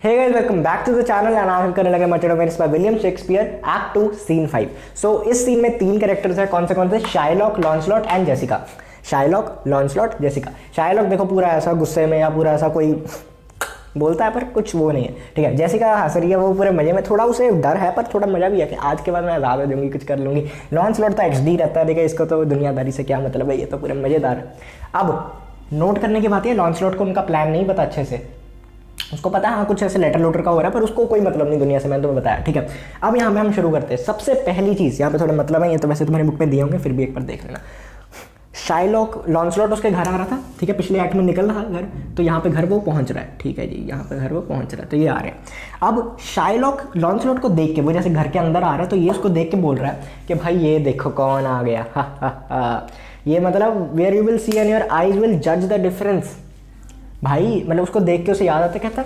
Hey guys, welcome back to the channel and आज हम करने लगे merchant of Venice by William Shakespeare act 2 scene 5। So इस सीन में तीन कैरेक्टर्स हैं। कौन से? Shylock, Launcelot and Jessica. Shylock, Launcelot, Jessica. Shylock देखो पूरा ऐसा गुस्से में या पूरा ऐसा कोई बोलता है पर कुछ वो नहीं है, ठीक है। जेसिका हंस रही है, वो पूरे मजे में, थोड़ा उसे डर है पर थोड़ा मजा भी है कि आज के बाद मैं आज़ाद हो जाऊंगी, कुछ कर लूंगी। लॉन्सलॉट तो XD रहता है, देखिए इसको तो दुनियादारी से क्या मतलब है, ये तो पूरे मज़ेदार है। अब नोट करने की बात है, लॉन्सलॉट को उनका प्लान नहीं पता अच्छे से। उसको पता है हाँ कुछ ऐसे लेटर लोटर का हो रहा है पर उसको कोई मतलब नहीं दुनिया से, मैंने तुम्हें बताया, ठीक है। अब यहाँ पे हम शुरू करते हैं। सबसे पहली चीज़ यहाँ पे थोड़ा मतलब है, ये तो वैसे तुम्हारी बुक में दिए होंगे, फिर भी एक बार देख लेना। शाइलॉक, लॉन्सलॉट उसके घर आ रहा था, ठीक है, पिछले एक्ट में निकल रहा घर, तो यहाँ पे घर वो पहुँच रहा है, ठीक है जी, यहाँ पे घर वो पहुँच रहा है, तो ये आ रहे हैं। अब शाइलॉक लॉन्सलॉट को देख के, वो जैसे घर के अंदर आ रहा है तो ये उसको देख के बोल रहा है कि भाई ये देखो कौन आ गया, हा। ये मतलब where you will see and your eyes will जज द डिफरेंस। भाई मतलब उसको देख के उसे याद आता, कहता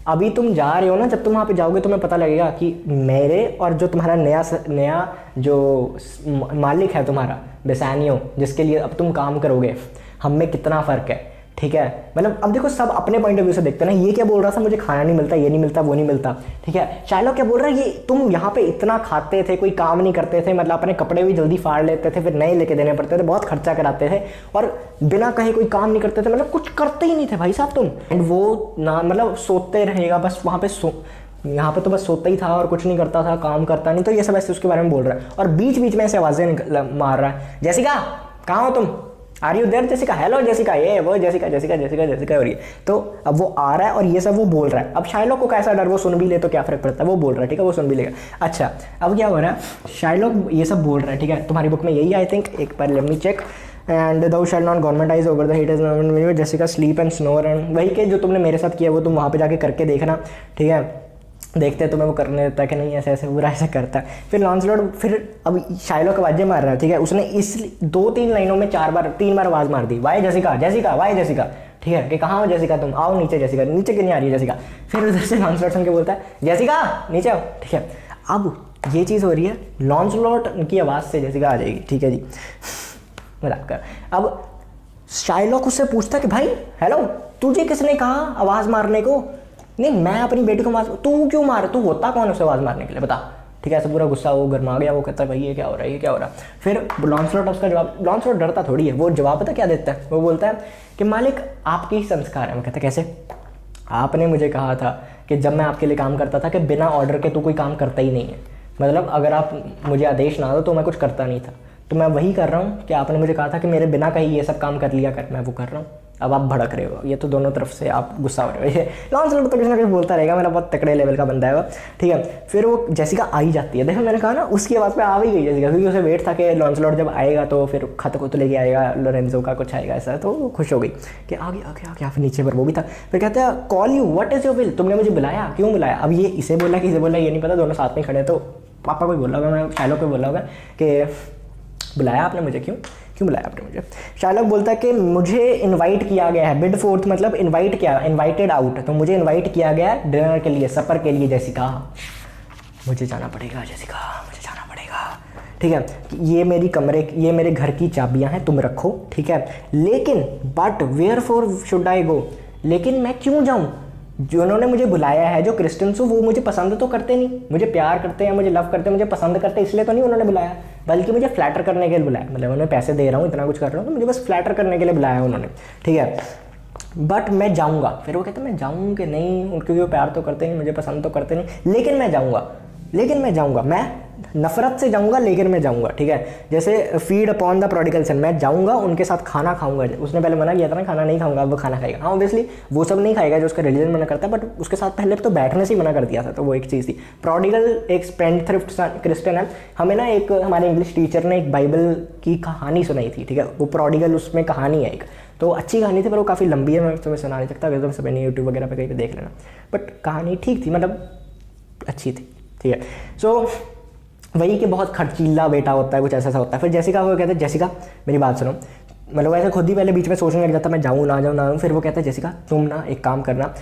अभी तुम जा रहे हो ना, जब तुम वहाँ पे जाओगे तुम्हें पता लगेगा कि मेरे और जो तुम्हारा नया जो मालिक है तुम्हारा बेसानियो, जिसके लिए अब तुम काम करोगे, हम में कितना फ़र्क है, ठीक है। मतलब अब देखो सब अपने पॉइंट ऑफ व्यू से देखते हैं ना। ये क्या बोल रहा था, मुझे खाना नहीं मिलता, ये नहीं मिलता, वो नहीं मिलता, ठीक है। शाइलॉक क्या बोल रहा है, ये तुम यहाँ पे इतना खाते थे, कोई काम नहीं करते थे, मतलब अपने कपड़े भी जल्दी फाड़ लेते थे, फिर नए लेके देने पड़ते थे, बहुत खर्चा कराते थे और बिना कहीं कोई काम नहीं करते थे, मतलब कुछ करते ही नहीं थे भाई साहब तुम। एंड वो ना मतलब सोते रहेगा बस वहाँ पे, यहाँ पे तो बस सोता ही था और कुछ नहीं करता था, काम करता नहीं, तो ये सब ऐसे उसके बारे में बोल रहा है। और बीच बीच में ऐसे आवाज़ें मार रहा है, जेसिका कहाँ हो तुम, are you there Jessica, hello Jessica, ये वो जेसिका जेसिका जेसिका जेसिका हो रही है। तो अब वो आ रहा है और ये सब वो बोल रहा है। अब शाइलॉक को कैसा डर, वो सुन भी ले तो क्या फर्क पड़ता है, वो बोल रहा है, ठीक है, वो सुन भी लेगा। अच्छा अब क्या हो रहा है, शाइलॉक ये सब बोल रहा है, ठीक है, तुम्हारी बुक में यही आई थिंक, एक बार लेट मी चेक। एंड दो shall not government eyes over the heat is Jessica sleep and snore, and वही के जो तुमने मेरे साथ किया वो तुम वहाँ पे जाके करके देखना, ठीक है, देखते हैं तुम्हें वो करने देता है कि नहीं, ऐसे ऐसे पूरा ऐसा करता है। फिर लॉन्सलॉट फिर अब शाइलॉक आवाज़ें मार रहा है, ठीक है, उसने इस 2-3 लाइनों में 3 बार आवाज़ मार दी, why Jessica, Jessica, why Jessica, ठीक है, कि कहाँ हो जेसिका, तुम आओ नीचे, जेसिका नीचे क्यों नहीं आ रही है जेसिका। फिर उधर से लॉन्सलॉट सुन के बोलता है जेसिका नीचे आओ, ठीक है। अब ये चीज़ हो रही है, लॉन्सलॉट की आवाज़ से जेसिका आ जाएगी, ठीक है जी, मजाक कर। अब शाइलॉक उससे पूछता है कि भाई हेलो, तुझे किसने कहा आवाज़ मारने को? नहीं मैं अपनी बेटी को मार, तू क्यों मार, तू होता कौन उसे आवाज़ मारने के लिए, बता, ठीक है। ऐसा पूरा गुस्सा वो गर्मा गया, वो कहता है भाई ये क्या हो रहा है, ये क्या हो रहा है। फिर लॉन्सलॉट उसका जवाब, लॉन्सलॉट डरता थोड़ी है, वो जवाब पता क्या देता है, वो बोलता है कि मालिक आपके ही संस्कार है। मैं कहता कैसे, आपने मुझे कहा था कि जब मैं आपके लिए काम करता था कि बिना ऑर्डर के तो कोई काम करता ही नहीं है, मतलब अगर आप मुझे आदेश ना दो तो मैं कुछ करता नहीं था, तो मैं वही कर रहा हूँ कि आपने मुझे कहा था कि मेरे बिना कहीं ये सब काम कर लिया कर, मैं वो कर रहा हूँ। अब आप भड़क रहे हो, ये तो दोनों तरफ से आप गुस्सा हो रहे हो। ये लॉन्सलॉट तो कुछ ना कुछ बोलता रहेगा, मेरा बहुत तकड़े लेवल का बंदा है वो, ठीक है। फिर वो जेसिका आ ही जाती है, देखो मैंने कहा ना उसकी आवाज़ पे आ भी गई जेसिका, क्योंकि उसे वेट था कि लॉन्सलॉट जब आएगा तो फिर खत को तो लेके आएगा, लोरेंजो का कुछ आएगा ऐसा, तो वो खुश हो गई कि आगे आगे आगे। फिर नीचे पर वो भी था, फिर कहते हैं call you, what is your will, तुमने मुझे बुलाया, क्यों बुलाया। अब ये इसे बोला कि इसे बोला ये नहीं पता, दोनों साथ में खड़े, तो पापा को बोला होगा, मैं शाइलॉक को बोला होगा कि बुलाया आपने मुझे, क्यों बुलाया आपने मुझे। शाइलॉक बोलता है कि मुझे इनवाइट किया गया है, बिड फोर्थ मतलब इनवाइट किया, इनवाइटेड आउट, तो मुझे इनवाइट किया गया है डिनर के लिए, सफ़र के लिए जेसिका, मुझे जाना पड़ेगा जेसिका, मुझे जाना पड़ेगा, ठीक है। ये मेरी कमरे, ये मेरे घर की चाबियां हैं, तुम रखो, ठीक है, लेकिन but wherefore should I go, लेकिन मैं क्यों जाऊँ, जो उन्होंने मुझे बुलाया है, जो क्रिश्चियंस हो वो मुझे पसंद तो करते नहीं, मुझे प्यार करते हैं, मुझे लव करते हैं, मुझे पसंद करते हैं, इसलिए तो नहीं उन्होंने बुलाया, बल्कि मुझे फ्लैटर करने के लिए बुलाया, मतलब उन्हें पैसे दे रहा हूँ, इतना कुछ कर रहा हूँ, तो मुझे बस फ्लैटर करने के लिए बुलाया उन्होंने, ठीक है। बट मैं जाऊँगा, फिर वो कहते हैं मैं जाऊँ कि नहीं, क्योंकि वो प्यार तो करते नहीं, मुझे पसंद तो करते नहीं, लेकिन मैं जाऊँगा, मैं नफ़रत से जाऊँगा, लेकिन मैं जाऊँगा, ठीक है। जैसे फीड अपॉन द प्रोडिगल सन, मैं जाऊँगा उनके साथ खाना खाऊंगा, उसने पहले मना किया था ना खाना नहीं खाऊंगा, अब वो खाना खाएगा, हाँ ऑब्वियसली वो सब नहीं खाएगा जो उसका रिलीजन मना करता है, बट उसके साथ पहले तो बैठने से ही मना कर दिया था, तो वो एक चीज़ थी। प्रोडिगल एक स्पेंडथ्रिफ्ट क्रिश्चियन है, हमें ना एक हमारे इंग्लिश टीचर ने एक बाइबल की कहानी सुनाई थी, ठीक है, वो प्रोडिगल उसमें कहानी है एक, तो अच्छी कहानी थी पर वो काफ़ी लंबी है, मैं तुम्हें सुना नहीं सकता, अगर तुम सब यूट्यूब वगैरह पे कहीं पे देख लेना, बट कहानी ठीक थी, मतलब अच्छी थी, ठीक है। सो वही कि बहुत खर्चीला बेटा होता है, कुछ ऐसा होता है। फिर जेसिका को कहते हैं जेसिका मेरी बात सुनो, मतलब वैसे खुद ही पहले बीच में सोचने लग जाता मैं जाऊँ ना जाऊँ। फिर वो कहता है जेसिका तुम ना एक काम करना,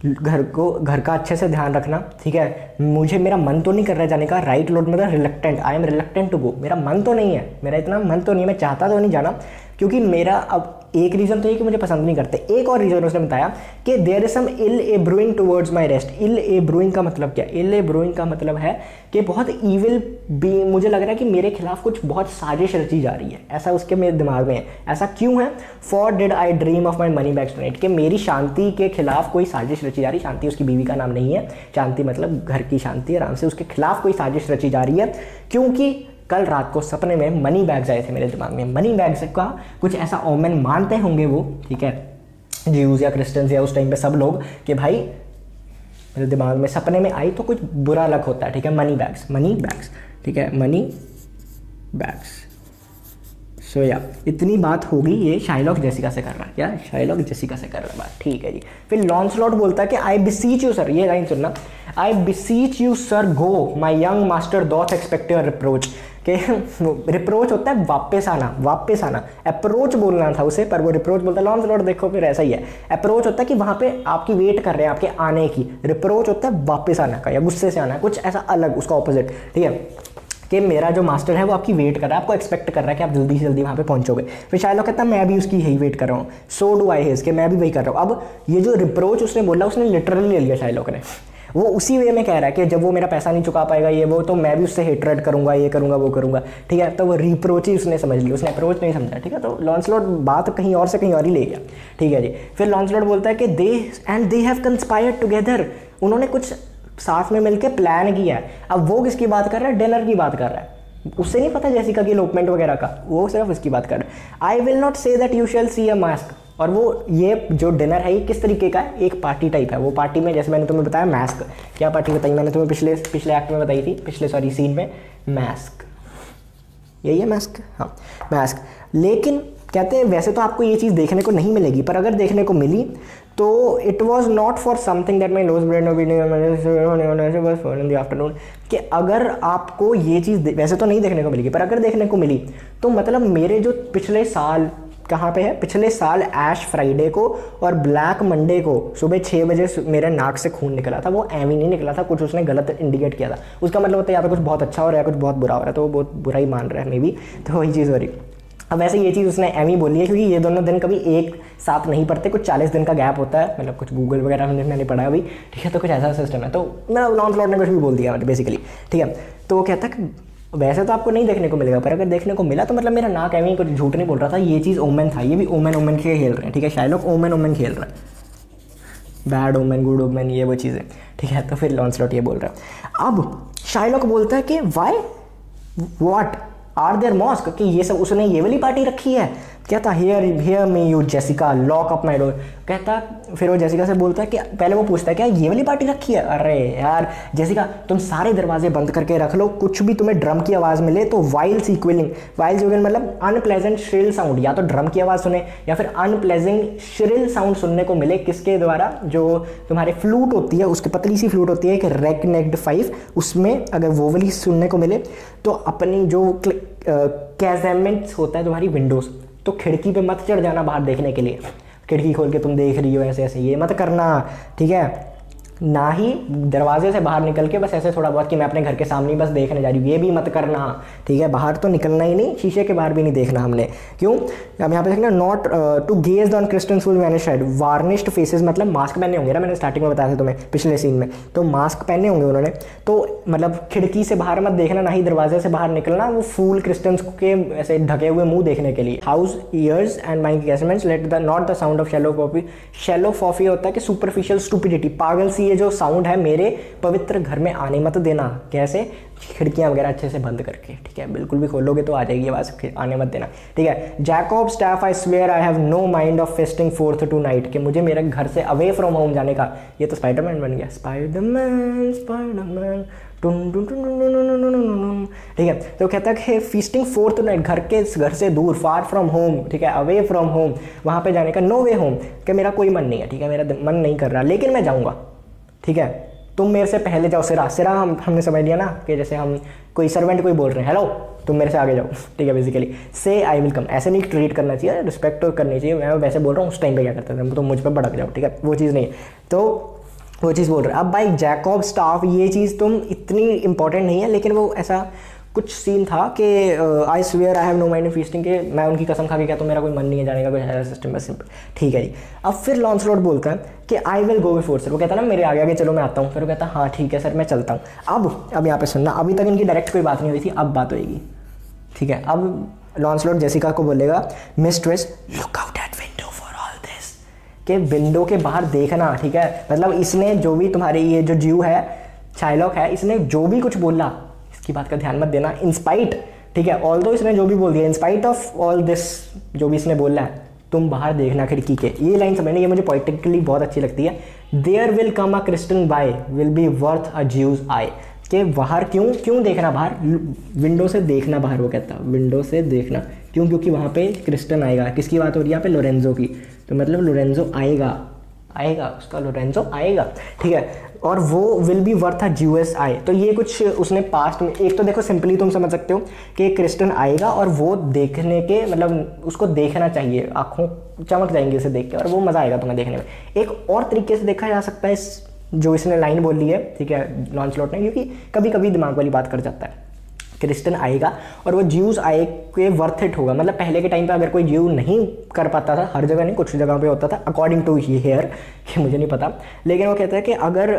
घर का अच्छे से ध्यान रखना, ठीक है, मुझे मेरा मन तो नहीं कर रहा जाने का, राइट लोड मतलब reluctant, I am reluctant to go, मेरा मन तो नहीं है, मेरा इतना मन तो नहीं है, मैं चाहता तो नहीं जाना, क्योंकि मेरा अब एक रीज़न तो ये कि मुझे पसंद नहीं करते, एक और रीज़न उसने बताया कि there is some ill a brewing towards my rest. Ill a brewing का मतलब क्या? इल ए ब्रूइंग का मतलब है कि बहुत ईविल भी, मुझे लग रहा है कि मेरे खिलाफ कुछ बहुत साजिश रची जा रही है, ऐसा उसके मेरे दिमाग में है। ऐसा क्यों है? For did I dream of my money bags tonight, कि मेरी शांति के खिलाफ कोई साजिश रची जा रही है। शांति उसकी बीवी का नाम नहीं है, शांति मतलब घर की शांति, आराम से, उसके खिलाफ कोई साजिश रची जा रही है क्योंकि कल रात को सपने में मनी बैग्स आए थे मेरे दिमाग में। मनी बैग्स का कुछ ऐसा ओमेन मानते होंगे वो, ठीक है, ज्यूज या क्रिश्चियंस या उस टाइम पे सब लोग, कि भाई मेरे दिमाग में सपने में आई तो कुछ बुरा लक होता है, ठीक है। मनी बैग्स, ठीक है, मनी बैग्स। सो या इतनी बात होगी, ये शाइलॉक जेसिका से कर रहा है, क्या शाइलॉक जेसिका से कर रहा है बात, ठीक है जी। फिर लॉन्सलॉट बोलता है कि आई बिसीच यू सर, ये लाइन सुनना, I beseech you sir go my young master doth expect your reproach, कि रिप्रोच होता है वापस आना, अप्रोच बोलना था उसे पर वो रिप्रोच बोलता है। लॉन्सलॉट देखो फिर ऐसा ही है, अप्रोच होता है कि वहाँ पे आपकी वेट कर रहे हैं आपके आने की, रिप्रोच होता है वापस आना का या गुस्से से आना, कुछ ऐसा अलग उसका ऑपोजिट, ठीक है, कि मेरा जो मास्टर है वो आपकी वेट कर रहा है, आपको एक्सपेक्ट कर रहा है कि आप जल्दी से जल्दी वहाँ पे पहुँचोगे। फिर शायलॉक कहता है मैं भी उसकी यही वेट कर रहा हूँ, सो डू आई हिज, कि मैं भी वही कर रहा हूँ। अब ये जो रिप्रोच उसने बोला उसने लिटरली ले लिया शायलॉक ने, वो उसी वे में कह रहा है कि जब वो मेरा पैसा नहीं चुका पाएगा ये वो, तो मैं भी उससे हेटरेट करूंगा, ये करूंगा वो करूंगा, ठीक है। तो वो रिप्रोच ही उसने समझ लिया, उसने अप्रोच नहीं समझा, ठीक है। तो लॉन्सलॉट बात कहीं और से कहीं और ही ले गया, ठीक है जी। फिर लॉन्सलॉट बोलता है कि दे हैव कंस्पायर्ड टुगेदर, उन्होंने कुछ साथ में मिलकर प्लान किया है। अब वो किसकी बात कर रहा है? डिनर की बात कर रहा है, उससे नहीं पता जेसिका की इलोपमेंट वगैरह का, वो सिर्फ इसकी बात कर रहा है। I will not say that you shall see a masque, और वो ये जो डिनर है ये किस तरीके का है? एक पार्टी टाइप है। वो पार्टी में जैसे मैंने तुम्हें बताया मास्क, क्या पार्टी बताई मैंने तुम्हें पिछले एक्ट में बताई थी, पिछले सीन में, मास्क, यही है मास्क, हाँ मास्क। लेकिन कहते हैं वैसे तो आपको ये चीज़ देखने को नहीं मिलेगी, पर अगर देखने को मिली तो it was not for something that my lose brain in the afternoon, कि अगर आपको ये चीज़ वैसे तो नहीं देखने को मिलेगी, पर अगर देखने को मिली तो मतलब मेरे जो पिछले साल, कहाँ पे है, पिछले साल ऐश फ्राइडे को और ब्लैक मंडे को सुबह 6 बजे मेरे नाक से खून निकला था, वो एम ही नहीं निकला था, कुछ उसने गलत इंडिकेट किया था। उसका मतलब होता है या तो कुछ बहुत अच्छा हो रहा है, कुछ बहुत बुरा हो रहा है, तो वो बहुत बुरा ही मान रहा है मे बी, तो वही चीज़ हो रही। अब वैसे ये चीज़ उसने एम ही बोली है क्योंकि ये दोनों दिन कभी एक साथ नहीं पढ़ते, कुछ 40 दिन का गैप होता है, मतलब कुछ गूगल वगैरह में मैंने पढ़ा अभी, ठीक है। तो कुछ ऐसा सिस्टम है, तो मेरा लॉन्सलॉट ने कुछ भी बोल दिया बेसिकली, ठीक है। तो वो कहता है वैसे तो आपको नहीं देखने को मिलेगा, पर अगर देखने को मिला तो मतलब मेरा नाक एवं कुछ झूठ नहीं बोल रहा था, ये चीज़ ओमेन था, ये भी ओमेन के खेल रहे हैं, ठीक है। शायलॉक ओमेन खेल रहा है, बैड ओमेन गुड ओमेन ये वो चीज़ें, ठीक है। तो फिर लॉन्सलॉट ये बोल रहा है। अब शायलॉक बोलता है कि why what are there masques, कि ये सब उसने ये वाली पार्टी रखी है। कहता hear me you Jessica lock up my door, कहता फिर वो जेसिका से बोलता है कि पहले वो पूछता है क्या ये वाली पार्टी रखी है? अरे यार जेसिका तुम सारे दरवाजे बंद करके रख लो, कुछ भी तुम्हें ड्रम की आवाज़ मिले तो वाइल सीक्वलिंग मतलब अनप्लेजेंट श्रिल साउंड, या तो ड्रम की आवाज़ सुने या फिर अनप्लेजेंट श्रिल साउंड सुनने को मिले, किसके द्वारा? जो तुम्हारे फ्लूट होती है, उसकी पतली सी फ्लूट होती है एक रेक नेक्ड 5, उसमें अगर वो वाली सुनने को मिले तो अपनी जो कैजमेंट्स होता है तुम्हारी विंडोज़, तो खिड़की पे मत चढ़ जाना बाहर देखने के लिए, खिड़की खोल के तुम देख रही हो ऐसे ऐसे, ये मत करना, ठीक है। ना ही दरवाजे से बाहर निकल के बस ऐसे थोड़ा बहुत कि मैं अपने घर के सामने बस देखने जा रही हूँ, ये भी मत करना, ठीक है। बाहर तो निकलना ही नहीं, शीशे के बाहर भी नहीं देखना हमने। क्यों? अब यहाँ पे देखना, not to gaze on Christians who vanished head, varnished faces, मतलब मास्क पहने होंगे ना, मैंने स्टार्टिंग में बताया था तुम्हें पिछले सीन में, तो मास्क पहने होंगे उन्होंने, तो मतलब खिड़की से बाहर मत देखना, ना ही दरवाजे से बाहर निकलना, वो फूल क्रिस्टियंस के ऐसे ढके हुए मुंह देखने के लिए। House ears and my casements let the not the sound of shallow coffee, shallow coffee होता है कि सुपरफिशियल स्टूपिडिटी, पागल सी ये जो साउंड है मेरे पवित्र घर में आने मत देना। कैसे? खिड़कियां वगैरह अच्छे से बंद करके, ठीक है, बिल्कुल भी खोलोगे तो आ जाएगी आवाज, आने मत देना, ठीक है। Jacob staff I swear I have no mind of feasting 4th tonight, कि मुझे मेरे घर से अवे फ्रॉम होम जाने का, ये तो स्पाइडरमैन बन गया, स्पाइडरमैन ठीक है। तो कहता है कि फीस्टिंग 4th नाइट, घर से दूर, फार फ्रॉम होम, ठीक है, अवे फ्रॉम होम, वहाँ पे जाने का, नो वे होम, कि मेरा कोई मन नहीं है, ठीक है, मेरा मन नहीं कर रहा, लेकिन मैं जाऊँगा, ठीक है। तुम मेरे से पहले जाओ, सिरा हमने समझ लिया ना, कि जैसे हम कोई सर्वेंट कोई बोल रहे हैं, हेलो तुम मेरे से आगे जाओ, ठीक है, बेसिकली से आई विल कम, ऐसे नहीं ट्रीट करना चाहिए, रिस्पेक्ट तो करनी चाहिए। मैं वैसे बोल रहा हूँ, उस टाइम पे क्या करते थे, तो मुझ पर भड़क जाओ, ठीक है, वो चीज़ नहीं है, तो वो चीज़ बोल रहे हैं। अब भाई जैकब स्टाफ, ये चीज़ तुम इतनी इंपॉर्टेंट नहीं है, लेकिन वो ऐसा कुछ सीन था कि I swear I have no mind in feasting के, मैं उनकी कसम खा के कहता हूँ मेरा कोई मन नहीं है जाने का, कोई है सिस्टम बस सिंपल, ठीक है जी। अब फिर लॉन्सलॉट बोलता है कि I will go before sir, वो कहता है ना मेरे आगे आगे चलो मैं आता हूँ, फिर वो कहता है हाँ ठीक है सर मैं चलता हूँ। अब यहाँ पे सुनना, अभी तक इनकी डायरेक्ट कोई बात नहीं हुई थी, अब बात होगी, ठीक है। अब लॉन्सलॉट जेसिका को बोलेगा mistress look out at window for all this, कि विंडो के बाहर देखना, ठीक है। मतलब इसने जो भी तुम्हारे ये जो जीव है शाइलॉक है, इसने जो भी कुछ बोला इसकी बात का ध्यान मत देना, इंस्पाइट, ठीक है, ऑल्दो इसने जो भी बोल दिया, इंस्पाइट ऑफ ऑल दिस जो भी इसने बोला है, तुम बाहर देखना खिड़की के। ये लाइन समझने, ये मुझे पोइटिकली बहुत अच्छी लगती है। There will come a Christian by will be worth a Jewess eye, कि बाहर क्यों देखना, बाहर विंडो से देखना बाहर, वो कहता है विंडो से देखना क्यों, क्योंकि वहाँ पे क्रिस्टन आएगा। किसकी बात हो रही है यहाँ पे, लोरेंजो की, तो मतलब लोरेंजो आएगा उसका लोरेंजो आएगा, ठीक है। और वो विल बी वर्थ अ ज्यूएस आई, तो ये कुछ उसने पास्ट में, एक तो देखो सिंपली तुम समझ सकते हो कि क्रिस्टन आएगा और वो देखने के मतलब उसको देखना चाहिए, आंखों चमक जाएंगे इसे देख के और वो मज़ा आएगा तुम्हें देखने में। एक और तरीके से देखा जा सकता है इस जो इसने लाइन बोल ली है, ठीक है, लॉन्सलॉट ने, क्योंकि कभी कभी दिमाग वाली बात कर जाता है। क्रिस्टन आएगा और वो ज्यूज आए के वर्थ इट होगा, मतलब पहले के टाइम पे अगर कोई ज्यू नहीं कर पाता था, हर जगह नहीं कुछ जगह पे होता था अकॉर्डिंग टू हेयर, कि मुझे नहीं पता, लेकिन वो कहता है कि अगर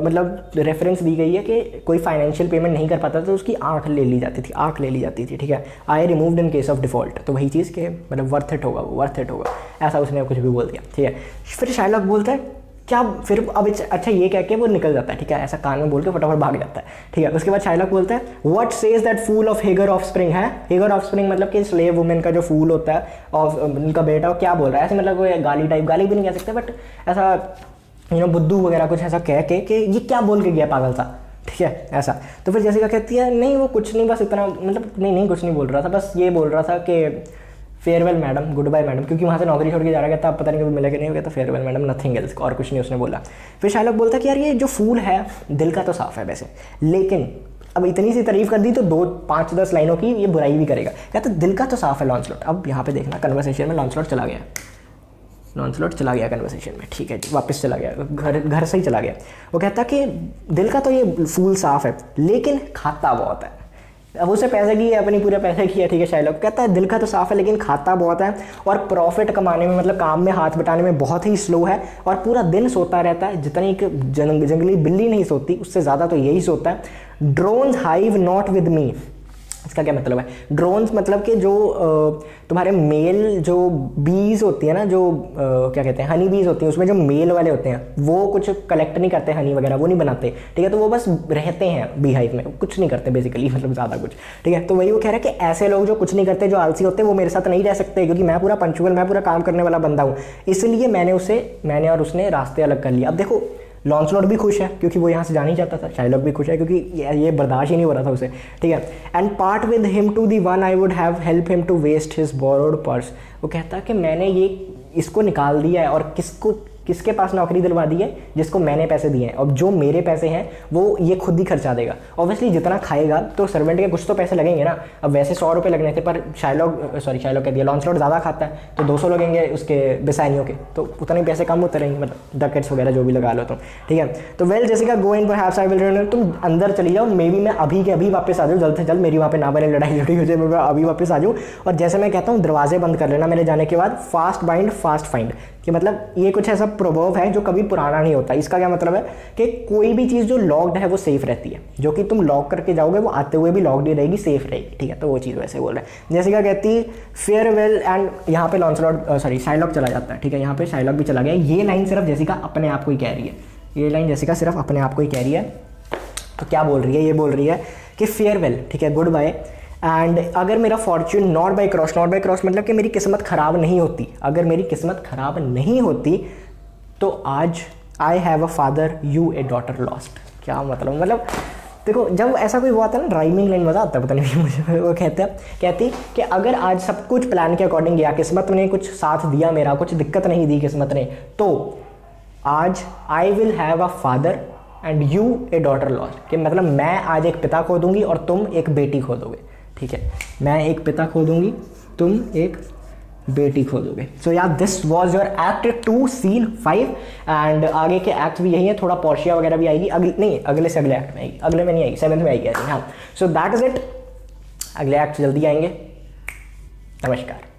मतलब रेफरेंस दी गई है कि कोई फाइनेंशियल पेमेंट नहीं कर पाता तो उसकी आँख ले ली जाती थी, ठीक है। I removed in case of default, तो वही चीज़ के मतलब वर्थ इट होगा, ऐसा उसने कुछ भी बोल दिया, ठीक है। फिर शाइलॉक बोलता है क्या, फिर अब अच्छा ये कह के वो निकल जाता है, ठीक है, ऐसा कान में बोल के फटाफट भाग जाता है, ठीक है। उसके बाद शाइलॉक बोलता है what says that fool of Hagar offspring है, हेगर ऑफस्प्रिंग मतलब कि स्लेव वुमेन का जो फूल होता है और उनका बेटा, वो क्या बोल रहा है, ऐसे मतलब कोई गाली भी नहीं कह सकते, बट ऐसा बुद्धू वगैरह कुछ ऐसा कह के कि ये क्या बोल के गया पागल सा, ठीक है, ऐसा। तो फिर जेसिका कहती है नहीं वो कुछ नहीं, बस इतना, मतलब नहीं कुछ नहीं बोल रहा था, बस ये बोल रहा था कि farewell madam, goodbye madam, क्योंकि वहाँ से नौकरी छोड़ के जा रहा था, अब पता नहीं कभी मिला कि नहीं, हो गया था फेयरवेल मैडम, नथिंग एल्स, और कुछ नहीं उसने बोला। फिर शाइलॉक बोलता है कि यार ये जो फूल है दिल का तो साफ है वैसे, लेकिन अब इतनी सी तारीफ कर दी तो 5-10 लाइनों की ये बुराई भी करेगा, कहता तो दिल का तो साफ है लॉन्सलॉट। अब यहाँ पे देखना कन्वर्सेशन में लॉन्सलॉट चला गया कन्वर्सेशन में, ठीक है जी, वापस चला गया, घर से ही चला गया। वो कहता कि दिल का तो ये फूल साफ है लेकिन खाता बहुत है। अब उसे पैसे की है, अपनी पूरे पैसे की है, ठीक है। शाइलॉक कहता है दिल का तो साफ है लेकिन खाता बहुत है और प्रॉफिट कमाने में मतलब काम में हाथ बटाने में बहुत ही स्लो है और पूरा दिन सोता रहता है, जितनी एक जंगली बिल्ली नहीं सोती उससे ज़्यादा तो यही सोता है। Drones hive not with me, इसका क्या मतलब है, ड्रोन्स मतलब कि जो तुम्हारे मेल जो बीज होती है ना, जो क्या कहते हैं हनी बीज होती हैं, उसमें जो मेल वाले होते हैं वो कुछ कलेक्ट नहीं करते हनी वगैरह, वो नहीं बनाते, ठीक है। तो वो बस रहते हैं बी हाइव में, कुछ नहीं करते बेसिकली, मतलब ज़्यादा कुछ, ठीक है। तो वही वो कह रहा है कि ऐसे लोग जो कुछ नहीं करते, जो आलसी होते हैं, वो मेरे साथ नहीं रह सकते, क्योंकि मैं पूरा पंचुअल, मैं पूरा काम करने वाला बंदा हूँ, इसलिए मैंने और उसने रास्ते अलग कर लिए। अब देखो लॉन्सलॉट भी खुश है क्योंकि वो यहाँ से जाना ही चाहता था, शाइलॉक भी खुश है क्योंकि ये बर्दाश्त ही नहीं हो रहा था उसे, ठीक है। And part with him to the one I would have help him to waste his borrowed purse, वो कहता है कि मैंने ये इसको निकाल दिया है और किसके पास नौकरी दिलवा दी है, जिसको मैंने पैसे दिए हैं, और जो मेरे पैसे हैं वो ये खुद ही खर्चा देगा। ऑब्वियसली जितना खाएगा तो सर्वेंट के कुछ तो पैसे लगेंगे ना। अब वैसे 100 रुपये लगने थे, पर शाइलॉक कह दिया लॉन्सलॉट ज़्यादा खाता है तो 200 लगेंगे उसके बिसाइनियों के, तो उतने पैसे कम होते रहेंगे, मतलब डकेट्स वगैरह जो भी लगा लो तुम, ठीक है। तो well Jessica go in perhaps I will return, तुम अंदर चली जाओ, मे बी मैं अभी के अभी वापस आ जाऊँ, जल्द से जल्द, मेरी वहाँ पे ना बने लड़ाई हो जाए, मैं अभी वापस आ जाऊँ। और जैसे मैं कहता हूँ दरवाजे बंद कर लेना मेरे जाने के बाद, फास्ट बाइंड फास्ट फाइंड, कि मतलब ये कुछ ऐसा प्रोवर्ब है जो कभी पुराना नहीं होता। इसका क्या मतलब है कि कोई भी चीज़ जो लॉक्ड है वो सेफ रहती है, जो कि तुम लॉक करके जाओगे वो आते हुए भी लॉक्ड ही रहेगी, सेफ रहेगी, ठीक है। तो वो चीज़ वैसे बोल रहा है। जैसे क्या कहती है फेयरवेल, एंड यहाँ पे शाइलॉक चला जाता है, ठीक है। यहाँ पे शाइलॉक भी चला गया। ये लाइन सिर्फ जेसिका अपने आप को ही कह रही है, ये लाइन जेसिका सिर्फ अपने आप को ही कह रही है। तो क्या बोल रही है, ये बोल रही है कि फेयरवेल, ठीक है, गुड बाय, एंड अगर मेरा फॉर्च्यून नॉट बाई क्रॉस मतलब कि मेरी किस्मत ख़राब नहीं होती, अगर मेरी किस्मत ख़राब नहीं होती तो आज I have a father U A daughter lost. क्या मतलब देखो जब ऐसा कोई हुआ था ना, राइमिंग लाइन मज़ा आता है, पता नहीं मुझे, वो कहती कि अगर आज सब कुछ प्लान के अकॉर्डिंग गया, किस्मत ने कुछ साथ दिया मेरा, कुछ दिक्कत नहीं दी किस्मत ने, तो आज I will have a father and U A daughter lost, कि मतलब मैं आज एक पिता खो दूंगी और तुम एक बेटी खो दोगे, ठीक है। मैं एक पिता खो दूंगी, तुम एक बेटी खो दोगे। सो यार this was your act 2 scene 5, and आगे के एक्ट भी यही है, थोड़ा पोर्शिया वगैरह भी आएगी, अगले से अगले एक्ट में आएगी, अगले में नहीं आएगी, 7th में आएगी, हाँ। So that is it. अगले एक्ट जल्दी आएंगे। नमस्कार।